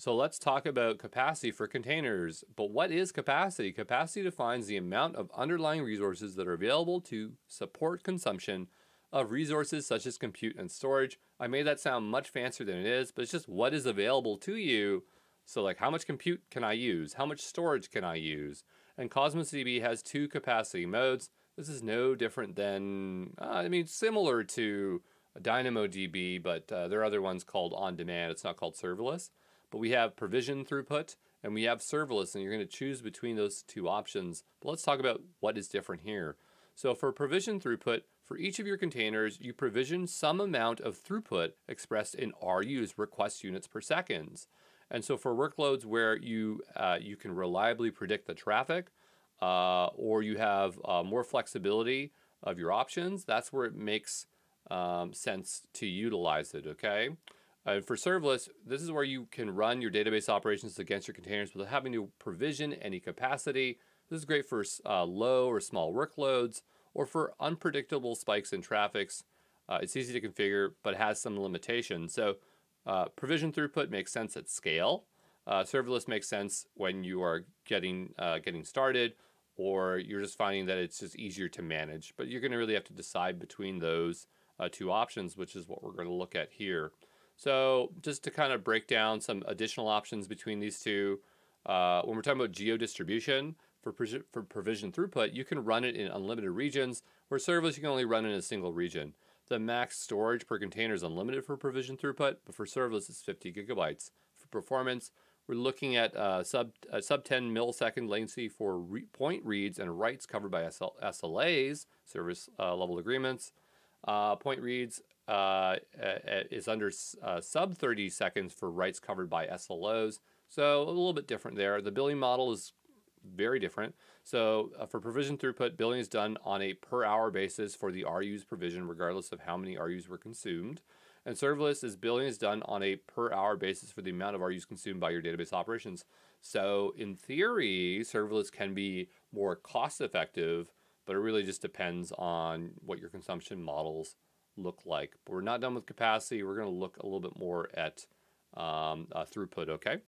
So let's talk about capacity for containers. But what is capacity? Capacity defines the amount of underlying resources that are available to support consumption of resources such as compute and storage. I made that sound much fancier than it is, but it's just what is available to you. So like how much compute can I use? How much storage can I use? And Cosmos DB has two capacity modes. This is no different than, similar to DynamoDB, but there are other ones called on demand. It's not called serverless. But we have provision throughput and we have serverless, and you're going to choose between those two options. But let's talk about what is different here. So for provision throughput, for each of your containers, you provision some amount of throughput expressed in RUs, request units per second. And so for workloads where you can reliably predict the traffic, or you have more flexibility of your options, that's where it makes sense to utilize it, okay? For serverless, this is where you can run your database operations against your containers without having to provision any capacity. This is great for low or small workloads or for unpredictable spikes in traffics. It's easy to configure, but has some limitations. So provision throughput makes sense at scale. Serverless makes sense when you are getting started, or you're just finding that it's just easier to manage. But you're going to really have to decide between those two options, which is what we're going to look at here. So just to kind of break down some additional options between these two, when we're talking about geo-distribution for provision throughput, you can run it in unlimited regions, where serverless you can only run in a single region. The max storage per container is unlimited for provision throughput, but for serverless it's 50 gigabytes. For performance, we're looking at sub 10 millisecond latency for point reads and writes covered by SLAs, service level agreements. Point reads is under sub 30 seconds for writes covered by SLOs. So a little bit different there. The billing model is very different. So for provision throughput, billing is done on a per hour basis for the RUs provision, regardless of how many RUs were consumed. And serverless is billing is done on a per hour basis for the amount of RUs consumed by your database operations. So in theory, serverless can be more cost effective, but it really just depends on what your consumption models look like. But we're not done with capacity. We're going to look a little bit more at throughput, okay?